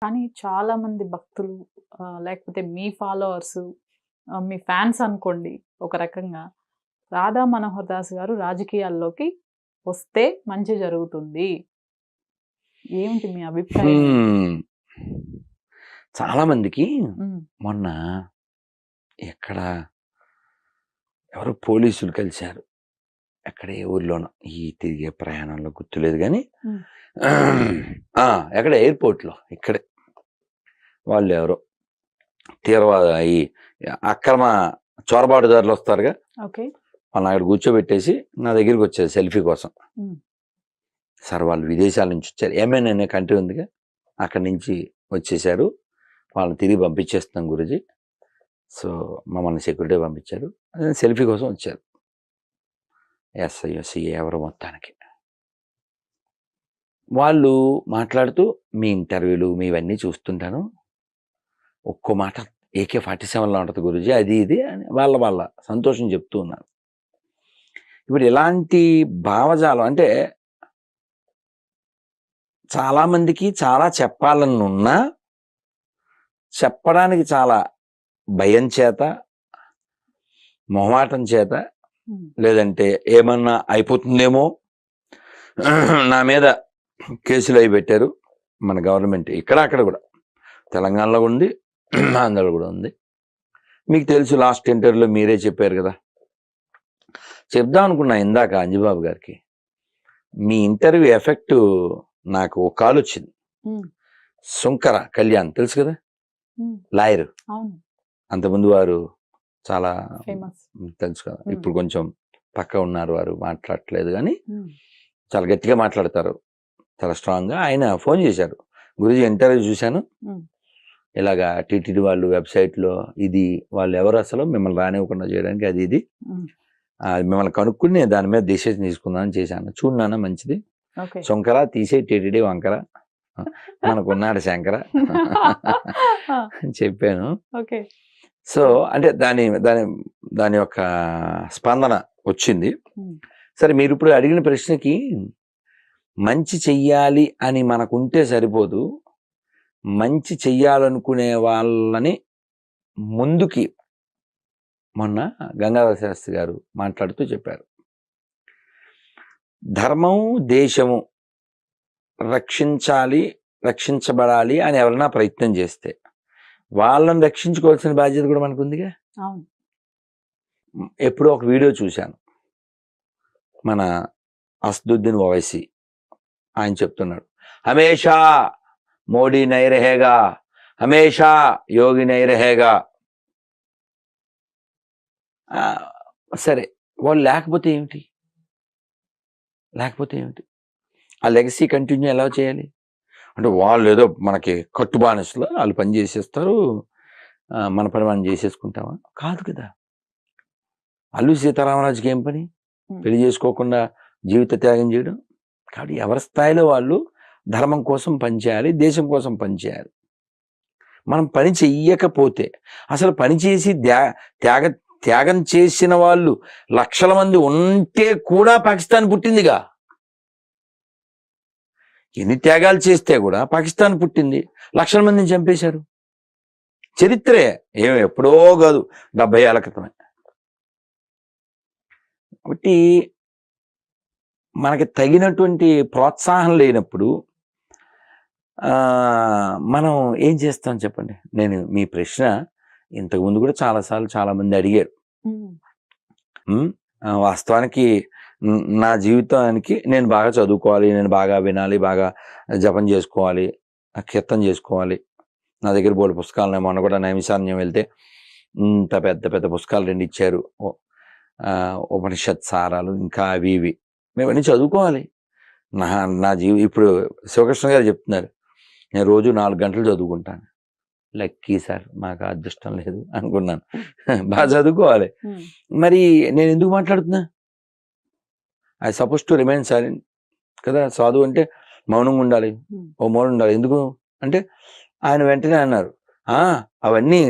కానీ చాలామంది భక్తులు లేకపోతే మీ ఫాలోవర్సు మీ ఫ్యాన్స్ అనుకోండి ఒక రకంగా. రాధా మనోహర్ దాస్ గారు రాజకీయాల్లోకి వస్తే మంచి జరుగుతుంది. ఏమిటి మీ అభిప్రాయం ఏంటి? చాలా మందికి హ్మ్. మొన్న ఎక్కడ ఎవరో పోలీసులు కలిశారు. ఎక్కడ ఏ ఊర్లోనో ఈ తిరిగే ప్రయాణంలో గుర్తులేదు కానీ హ్మ్. ఎక్కడ ఎయిర్పోర్ట్లో ఇక్కడే వాళ్ళు ఎవరో తీవ్రవాద ఈ అక్రమ చొరబాటుదారులు వస్తారుగా, ఓకే. వాళ్ళని అక్కడ కూర్చోబెట్టేసి నా దగ్గరికి వచ్చారు సెల్ఫీ కోసం. హ్మ్. సార్ వాళ్ళు విదేశాల నుంచి వచ్చారు, ఏమైనా అనే కంట్రీ ఉందిగా, అక్కడి నుంచి వచ్చేసారు, వాళ్ళని తిరిగి పంపించేస్తున్నాం గురుజీ. సో మమ్మల్ని సెక్యూరిటీ పంపించారు, సెల్ఫీ కోసం వచ్చారు. ఎస్ఐ ఎవరు మొత్తానికి వాళ్ళు మాట్లాడుతూ మీ ఇంటర్వ్యూలు మీవన్నీ చూస్తుంటాను, ఒక్కో మాట AK-47లో ఉంటుంది గురుజీ, అది ఇది అని వాళ్ళ సంతోషం చెప్తూ ఉన్నారు. ఇప్పుడు ఇలాంటి భావజాలం అంటే చాలామందికి చాలా చెప్పాలని ఉన్నా చెప్పడానికి చాలా భయం చేత, మొహమాటం చేత, లేదంటే ఏమన్నా అయిపోతుందేమో, నా మీద కేసులు అవి పెట్టారు మన గవర్నమెంట్, ఇక్కడ అక్కడ కూడా, తెలంగాణలో ఉంది, ఆంధ్రలో కూడా ఉంది. మీకు తెలుసు, లాస్ట్ ఇంటర్వ్యూలో మీరే చెప్పారు కదా. చెప్దాం అనుకున్నా ఇందాక అంజిబాబు గారికి, మీ ఇంటర్వ్యూ ఎఫెక్ట్ నాకు ఒక కాల్ వచ్చింది. శంకర కళ్యాణ్ తెలుసు కదా, లాయర్, అంతకుముందు వారు చాలా తెలుసు కదా, ఇప్పుడు కొంచెం పక్క ఉన్నారు, వారు మాట్లాడట్లేదు కానీ చాలా గట్టిగా మాట్లాడతారు, చాలా స్ట్రాంగ్గా. ఆయన ఫోన్ చేశారు, గురుజీ ఇంటర్వ్యూ చూశాను, ఇలాగా టీటీడీ వాళ్ళు వెబ్సైట్లో ఇది వాళ్ళు ఎవరు అసలు మిమ్మల్ని రానివ్వకుండా చేయడానికి అది ఇది మిమ్మల్ని కనుక్కుని దాని మీద డిసిషన్ తీసుకుందామని చేశాను, చూడన్నా మంచిది, శంకర తీసే టీటీడీ వంకర, మనకున్నాడు శంకర చెప్పాను. సో అంటే దాని యొక్క స్పందన వచ్చింది. సరే, మీరు ఇప్పుడు అడిగిన ప్రశ్నకి మంచి చెయ్యాలి అని మనకుంటే సరిపోదు, మంచి చెయ్యాలనుకునే వాళ్ళని ముందుకి మొన్న గంగాధర శాస్త్రి గారు మాట్లాడుతూ చెప్పారు, ధర్మం దేశము రక్షించాలి, రక్షించబడాలి అని ఎవరైనా ప్రయత్నం చేస్తే వాళ్ళని రక్షించుకోవాల్సిన బాధ్యత కూడా మనకు ఉందిగా. ఎప్పుడో ఒక వీడియో చూశాను, మన అసదుద్దీన్ ఓవైసీ ఆయన చెప్తున్నాడు, హమేషా మోడీ నై రహేగా, హమేషా యోగి నై రహేగా. సరే, వాళ్ళు లేకపోతే ఏమిటి, ఆ లెగసీ కంటిన్యూ ఎలా చేయాలి అంటే, వాళ్ళు ఏదో మనకి కట్టుబానిసలో వాళ్ళు పని చేసేస్తారు, మన పని మనం చేసేసుకుంటామా? కాదు కదా. అల్లు సీతారామరాజుకి ఏం పని, పెళ్లి చేసుకోకుండా జీవిత త్యాగం చేయడం. కాబట్టి ఎవరి స్థాయిలో వాళ్ళు ధర్మం కోసం పనిచేయాలి, దేశం కోసం పనిచేయాలి. మనం పని చెయ్యకపోతే, అసలు పని చేసి త్యాగం చేసిన వాళ్ళు లక్షల మంది ఉంటే కూడా పాకిస్తాన్ పుట్టిందిగా. ఎన్ని త్యాగాలు చేస్తే కూడా పాకిస్తాన్ పుట్టింది, లక్షల మందిని చంపేశారు. చరిత్రే, ఎప్పుడో కాదు, 70 ఏళ్ల క్రితమే. కాబట్టి మనకి తగినటువంటి ప్రోత్సాహం లేనప్పుడు మనం ఏం చేస్తాం చెప్పండి. నేను మీ ప్రశ్న ఇంతకుముందు కూడా చాలాసార్లు చాలామంది అడిగారు. వాస్తవానికి నా జీవితానికి నేను బాగా చదువుకోవాలి, నేను బాగా వినాలి, బాగా జపం చేసుకోవాలి, కీర్తన చేసుకోవాలి. నా దగ్గర బోల్డ్ పుస్తకాలు, మొన్న కూడా నైమిషారణ్యం వెళ్తే ఇంత పెద్ద పెద్ద పుస్తకాలు 2 ఇచ్చారు, ఉపనిషత్ సారాలు, ఇంకా అవి ఇవి మేమన్నీ చదువుకోవాలి. నా ఇప్పుడు శివకృష్ణ గారు చెప్తున్నారు, నేను రోజు 4 గంటలు చదువుకుంటాను. లక్కీ సార్, మాకు అదృష్టం లేదు అనుకున్నాను. బాగా చదువుకోవాలి. మరి నేను ఎందుకు మాట్లాడుతున్నా? I suppose to remain silent కదా. సాధువు అంటే మౌనంగా ఉండాలి, ఓ మౌనం ఉండాలి. ఎందుకు అంటే ఆయన వెంటనే అన్నారు, అవన్నీ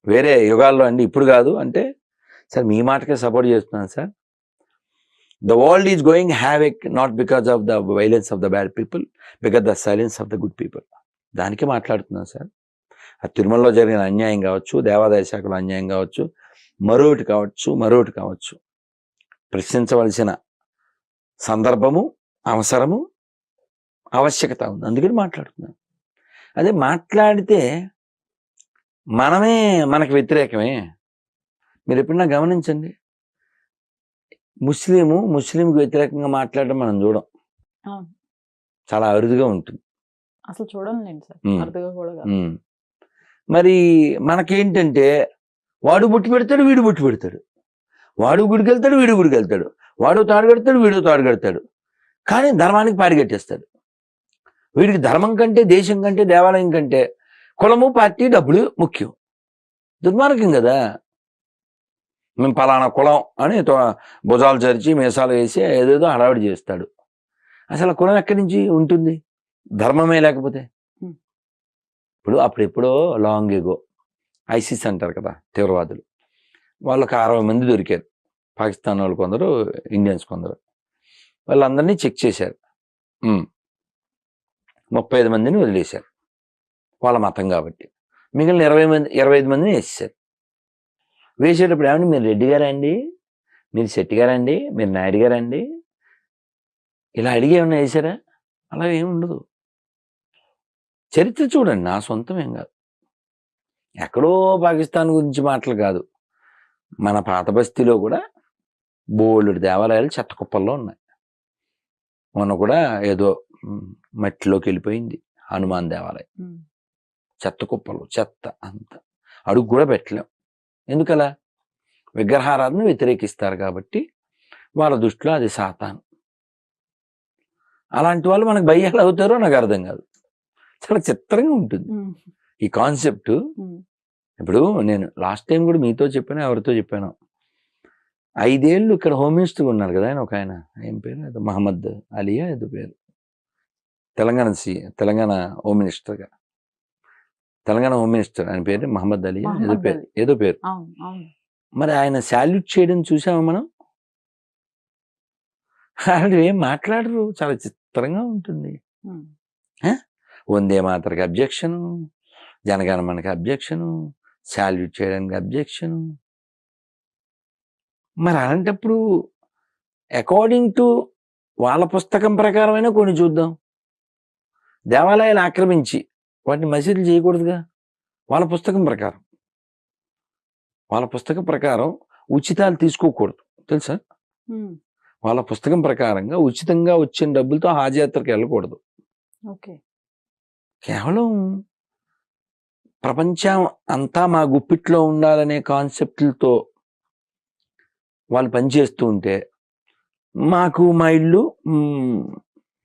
వేరే యుగాల్లో అండి, ఇప్పుడు కాదు అంటే. సార్, మీ మాటకే సపోర్ట్ చేస్తున్నాను sir. The world is going havoc not because of the violence of the bad people, because the silence of the good people. దానికి మాట్లాడుతున్నాను సార్. ఆ తిరుమలలో జరిగిన అన్యాయం కావచ్చు, దేవాదాయ శాఖలో అన్యాయం కావచ్చు, మరొకటి కావచ్చు, ప్రశ్నించవలసిన సందర్భము, అవసరము, ఆవశ్యకత ఉంది. అందుకని మాట్లాడుతున్నాను. అదే మాట్లాడితే మనకి వ్యతిరేకమే. మీరు ఎప్పుడన్నా గమనించండి, ముస్లింకి వ్యతిరేకంగా మాట్లాడడం మనం చూడం. అవును. చాలా అరుదుగా ఉంటుంది. అసలు చూడండి సార్, అరుదుగా కూడా కాదు. మరి మనకేంటంటే వాడు బొట్టు పెడతాడు, వీడు బొట్టు పెడతాడు, వాడు గుడికి వెళ్తాడు, వీడు గుడికి వెళ్తాడు, వాడు తాడు కడతాడు, వీడు తాడు కడతాడు, కానీ ధర్మానికి పాడిగట్టేస్తాడు. వీడికి ధర్మం కంటే, దేశం కంటే, దేవాలయం కంటే కులము, పార్టీ, డబ్బులు ముఖ్యం. దుర్మార్గం కదా. మేము పలానా కులం అని భుజాలు చరిచి మీసాలు వేసి ఏదేదో హడావిడి చేస్తాడు. అసలు కులం ఎక్కడి నుంచి ఉంటుంది? ధర్మమే లేకపోతే. అప్పుడెప్పుడో లాంగ్ ఎగో ఐసిస్ అంటారు కదా తీవ్రవాదులు, వాళ్ళకి 60 మంది దొరికారు. పాకిస్తాన్ వాళ్ళు కొందరు, ఇండియన్స్ కొందరు. వాళ్ళందరినీ చెక్ చేశారు. 35 మందిని వదిలేశారు వాళ్ళ మతం కాబట్టి. మిగిలిన 25 మందిని వేసేశారు. వేసేటప్పుడు ఏమండి, మీరు రెడ్డి గారండి, మీరు శెట్టి గారండి, మీరు నాయుడు గారండి, ఇలా అడిగి ఏమన్నా వేసారా? అలా ఏమి ఉండదు. చరిత్ర చూడండి, నా సొంతం ఏం కాదు. ఎక్కడో పాకిస్తాన్ గురించి మాటలు కాదు, మన పాత బస్తీలో కూడా బోల్డ్ దేవాలయాలు చెత్త కుప్పల్లో ఉన్నాయి. మొన్న కూడా ఏదో మట్టిలోకి వెళ్ళిపోయింది హనుమాన్ దేవాలయం. చెత్త కుప్పలు, చెత్త అంత అడుగు కూడా పెట్టలేం. ఎందుకలా? విగ్రహారాధన వ్యతిరేకిస్తారు కాబట్టి వాళ్ళ దృష్టిలో అది సాతాను. అలాంటి వాళ్ళు మనకు భయ్యాలు అవుతారో నాకు అర్థం కాదు. చాలా చిత్రంగా ఉంటుంది ఈ కాన్సెప్ట్. ఇప్పుడు నేను లాస్ట్ టైం కూడా మీతో చెప్పాను, ఎవరితో చెప్పాను, 5 ఏళ్ళు ఇక్కడ హోమ్ మినిస్టర్ ఉన్నారు కదా ఆయన, ఒక ఆయన ఏం పేరు, ఏదో మహమ్మద్ అలియా ఏదో పేరు, తెలంగాణ హోమ్ మినిస్టర్గా, తెలంగాణ హోమ్ మినిస్టర్ ఆయన పేరు మహమ్మద్ అలియా ఏదో పేరు. మరి ఆయన శాల్యూట్ చేయడం చూసామా మనం? వాళ్ళు ఏం మాట్లాడరు, చాలా చిత్రంగా ఉంటుంది. వందే మాతరకి అబ్జెక్షను, జనగణమనకి అబ్జెక్షను, శాల్యూట్ చేయడానికి అబ్జెక్షను. మరి అలాంటప్పుడు అకార్డింగ్ టు వాళ్ళ పుస్తకం ప్రకారమైనా కొన్ని చూద్దాం. దేవాలయాలు ఆక్రమించి వాటిని మసీదులు చేయకూడదుగా. వాళ్ళ పుస్తకం ప్రకారం ఉచితాలు తీసుకోకూడదు తెలుసా? వాళ్ళ పుస్తకం ప్రకారంగా ఉచితంగా వచ్చిన డబ్బులతో హాజయాత్రకు వెళ్ళకూడదు. కేవలం ప్రపంచం అంతా మా గుప్పిట్లో ఉండాలనే కాన్సెప్ట్లతో వాళ్ళు పనిచేస్తూ ఉంటే, మాకు మా ఇల్లు,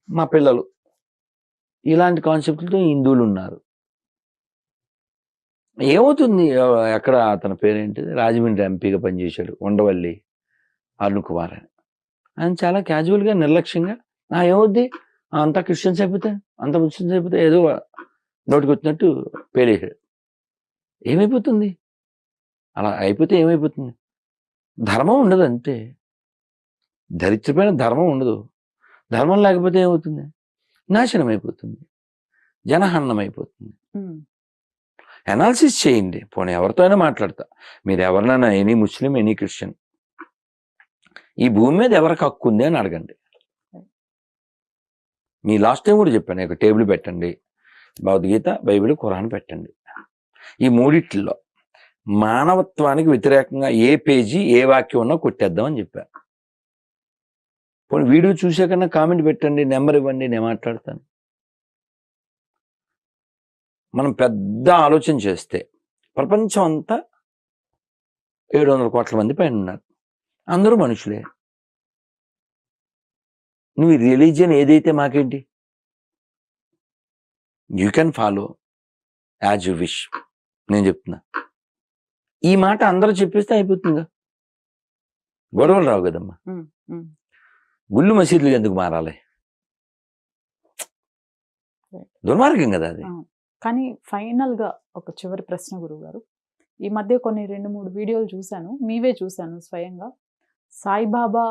మా పిల్లలు, ఇలాంటి కాన్సెప్ట్లతో హిందువులు ఉన్నారు. ఏమవుతుంది? ఎక్కడ అతని పేరేంటిది, రాజమండ్రి ఎంపీగా పనిచేశాడు, ఉండవల్లి అరుణ్ కుమార్ అని. ఆయన చాలా క్యాజువల్గా, నిర్లక్ష్యంగా ఏమవుద్ది, అంతా క్రిస్టియన్స్ అయిపోతే, అంత ముస్లిమ్స్ అయిపోతే, ఏదో నోటికి వచ్చినట్టు పేలేశాడు. ఏమైపోతుంది? అలా అయిపోతే ఏమైపోతుంది? ధర్మం ఉండదు, అంతే. దరిద్రమైన ధర్మం ఉండదు. ధర్మం లేకపోతే ఏమవుతుంది? నాశనం అయిపోతుంది, జనహరణం అయిపోతుంది. అనాలిసిస్ చేయండి. పోనీ ఎవరితో అయినా మాట్లాడతా, మీరు ఎవరినైనా, ఎనీ ముస్లిం, ఎనీ క్రిస్టియన్, ఈ భూమి మీద ఎవరికి హక్కు ఉంది అని అడగండి. మీ లాస్ట్ టైం కూడా చెప్పాను, ఒక టేబుల్ పెట్టండి, భగవద్గీత, బైబిల్, ఖురాన్ పెట్టండి. ఈ మూడిట్లో మానవత్వానికి వ్యతిరేకంగా ఏ పేజీ, ఏ వాక్యం ఉన్నా కొట్టేద్దామని చెప్పాను. పోనీ వీడియో చూసాకన్నా కామెంట్ పెట్టండి, నెంబర్ ఇవ్వండి, నేను మాట్లాడతాను. మనం పెద్ద ఆలోచన చేస్తే ప్రపంచం అంతా 700 కోట్ల మంది పైన ఉన్నారు, అందరూ మనుషులే. నువ్వు రిలీజియన్ ఏదైతే మాకేంటి, you can follow as you wish. నేను చెప్తున్నా, ఈ మాట అందరూ చెప్పేస్తే అయిపోతుందిగా, గొడవలు రావు కదమ్మా. గుళ్ళు మసీదులు ఎందుకు మారాలి? దుర్మార్గం కదా అది. కానీ ఫైనల్ గా ఒక చివరి ప్రశ్న గురువు గారు, ఈ మధ్య కొన్ని 2-3 వీడియోలు చూశాను, మీవే చూశాను స్వయంగా. సాయిబాబా,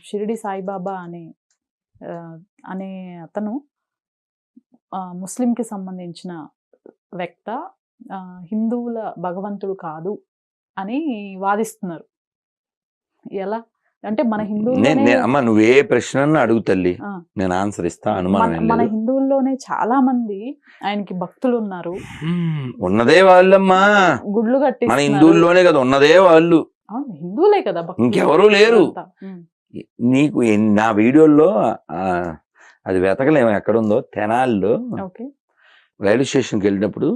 షిరిడి సాయిబాబా అనే అతను ముస్లింకి సంబంధించిన వ్యక్త హిందువుల భగవంతుడు కాదు అని వాదిస్తున్నారు. ఎలా అంటే మన హిందువులోనే అమ్మ నువ్వు ఏ ప్రశ్న అడుగు తల్లి, ఆ, నేను ఆన్సర్ ఇస్తా, అనుమానం ఏం మన లేదు. హిందువుల్లోనే చాలా మంది ఆయనకి భక్తులు ఉన్నారు, ఉన్నదే వాళ్ళమ్మా, గుడ్లు మన కట్టిస్తున్నారు. హిందువుల్లోనే కదా ఉన్నదే వాళ్ళు, అవును, హిందువులే కదా భక్తులు. ఇంకెవరూ లేరు. అంతా. నీకు నా వీడియోల్లో అది వెతకలేము ఎక్కడుందో. తెనాలిలో ఓకే. రైల్వే స్టేషన్కి వెళ్ళినప్పుడు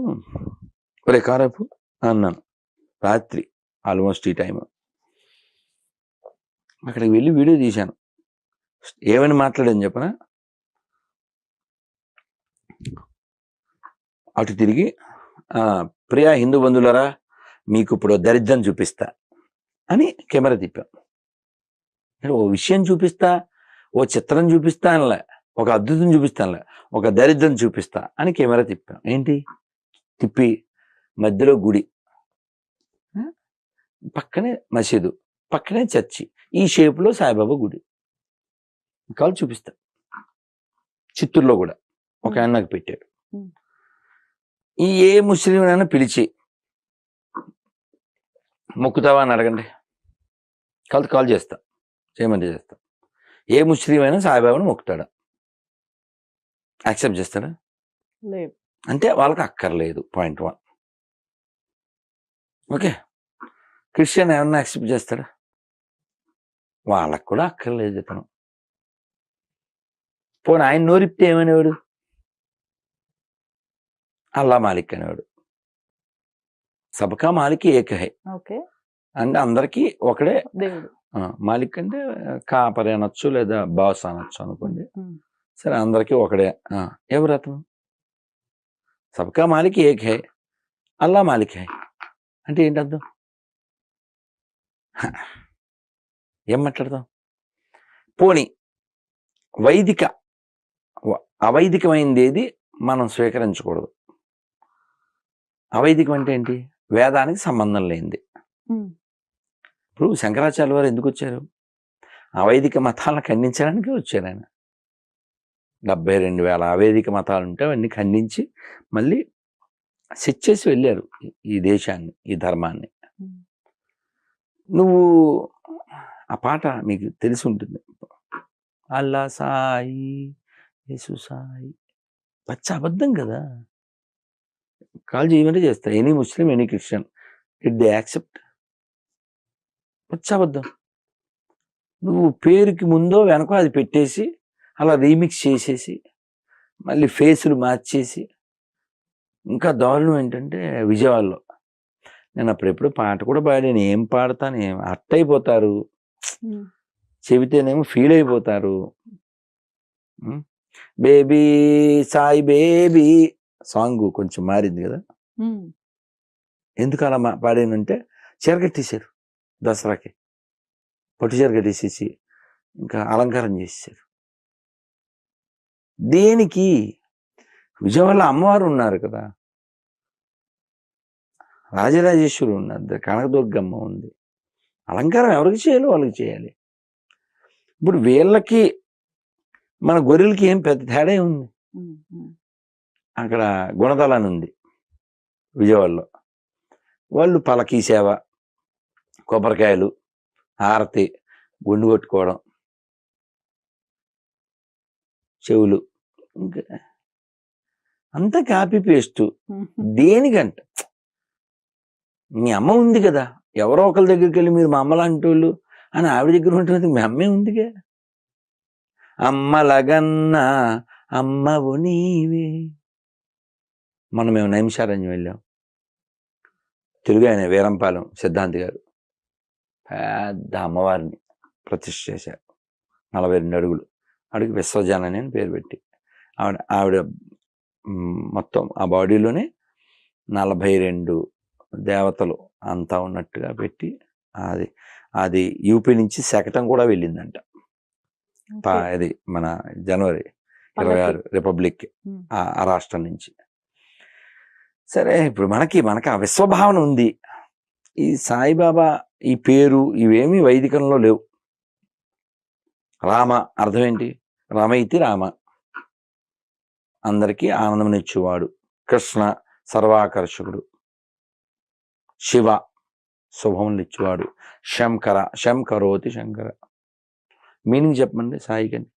ఒరే కారపు అన్నాను, రాత్రి ఆల్మోస్ట్ ఈ టైం. అక్కడికి వెళ్ళి వీడియో తీశాను. ఏమని మాట్లాడని చెప్పనా, అటు తిరిగి ప్రియా హిందూ బంధువులరా మీకు ఇప్పుడు దరిద్రం చూపిస్తా అని కెమెరా తిప్పాం. ఓ విషయం చూపిస్తా, ఓ చిత్రం చూపిస్తా అనలే, ఒక అద్భుతం చూపిస్తానులే, ఒక దరిద్రం చూపిస్తా అని కెమెరా తిప్పాం. ఏంటి తిప్పి మధ్యలో గుడి, పక్కనే మసీదు, పక్కనే చర్చి, ఈ షేపులో సాయిబాబా గుడి కాలు చూపిస్తా. చిత్తూరులో కూడా ఒక ఆయన నాకు పెట్టాడు. ఈ ఏ ముస్లిం అయినా పిలిచి మొక్కుతావా అని అడగండి, కాల్ చేస్తా, చేయమంటే చేస్తా. ఏ ముస్లిం అయినా సాయిబాబాను మొక్కుతాడా? యాక్సెప్ట్ చేస్తాడా? లేదు. అంటే వాళ్ళకి అక్కర్లేదు, పాయింట్ 1. ఓకే, క్రిస్టియన్ ఏమన్నా యాక్సెప్ట్ చేస్తాడా? వాళ్ళకు కూడా అక్కర్లేదు ఇతను. పోనీ ఆయన నోరిప్తే ఏమనేవాడు? అల్లా మాలిక్ అనేవాడు. సబ్కా మాలిక్ ఏక హై అంటే అందరికీ ఒకడే దేవుడు. మాలిక్ అంటే కాపరి అనొచ్చు, లేదా బాస్ అనొచ్చు అనుకోండి. సరే, అందరికీ ఒకడే. ఎవరు అతను? సబ్కా మాలిక్ ఏక్ హై, అల్లా మాలిక్ హై అంటే ఏంటి అర్థం? ఏం మాట్లాడదాం? పోనీ అవైదికమైంది ఏది మనం స్వీకరించకూడదు. అవైదికం అంటే ఏంటి? వేదానికి సంబంధం లేనిది. ఇప్పుడు శంకరాచార్య వారు ఎందుకు వచ్చారు? అవైదిక మతాలను ఖండించడానికి వచ్చారు ఆయన. 72,000 అవైదిక మతాలు ఉంటే అవన్నీ ఖండించి మళ్ళీ సెట్ చేసి వెళ్ళారు ఈ దేశాన్ని, ఈ ధర్మాన్ని. నువ్వు ఆ పాట మీకు తెలిసి ఉంటుంది, అల్లా సాయి యేసు సాయి, పచ్చ అబద్ధం కదా. కాల్ చేయమంటే చేస్తా. Any Muslim, any Christian, it they accept? పచ్చ అబద్ధం. నువ్వు పేరుకి ముందో వెనకో అది పెట్టేసి అలా రీమిక్స్ చేసేసి మళ్ళీ ఫేసులు మార్చేసి, ఇంకా దారుణం ఏంటంటే విజయవాడలో నేను అప్పుడెప్పుడు పాట కూడా పాడాను. ఏం పాడతాను, ఏం అట్ట అయిపోతారు, చెబితేనేమో ఫీల్ అయిపోతారు. బేబీ సాయి బేబీ సాంగ్ కొంచెం మారింది కదా. ఎందుకు అలా పాడానంటే చీర కట్టేశారు, దసరాకి పట్టు చీర కట్టేసేసి ఇంకా అలంకారం చేసేసారు. దేనికి? విజయవాడలో అమ్మవారు ఉన్నారు కదా, రాజరాజేశ్వరి ఉన్నారు, కనకదుర్గమ్మ ఉంది. అలంకారం ఎవరికి చేయాలో వాళ్ళకి చేయాలి. ఇప్పుడు వీళ్ళకి మన గొర్రెలకి ఏం పెద్ద తేడా ఉంది? అక్కడ గుణదలని ఉంది విజయవాడలో, వాళ్ళు పలకీ సేవ, కొబ్బరికాయలు, హారతి, గుండు కొట్టుకోవడం, చెవులు, ఇంకా అంతా కాపీ పేస్ట్. దేనికంట? మీ అమ్మ ఉంది కదా, ఎవరో ఒకరి దగ్గరికి వెళ్ళి మీరు మా అమ్మ లాంటి వాళ్ళు అని ఆవిడ దగ్గర ఉంటున్నది, మీ అమ్మే ఉందిగా. అమ్మలగన్నా అమ్మవు నీవే. మేము నైమిషారణ్యం వెళ్ళాం. తెలుగు ఆయన వీరంపాలెం సిద్ధాంతి గారు పెద్ద అమ్మవారిని ప్రతిష్ఠ చేశారు, 42 అడుగులు. ఆవిడకి విశ్వజనని అని పేరు పెట్టి, ఆవిడ మొత్తం ఆ బాడీలోనే 42 దేవతలు అంతా ఉన్నట్టుగా పెట్టి, అది యూపీ నుంచి శకటం కూడా వెళ్ళిందంట. అది మన జనవరి 26 రిపబ్లిక్ ఆ రాష్ట్రం నుంచి. సరే, ఇప్పుడు మనకి ఆ విశ్వభావన ఉంది. ఈ సాయిబాబా ఈ పేరు ఇవేమీ వైదికంలో లేవు. రామ అర్థం ఏంటి? రామ ఇతి రామ, అందరికీ ఆనందమునిచ్చేవాడు. కృష్ణ సర్వాకర్షకుడు. శివ శుభమునిచ్చేవాడు. శంకర శంకరోతి శంకర. మీనింగ్ చెప్పండి సాయికండి.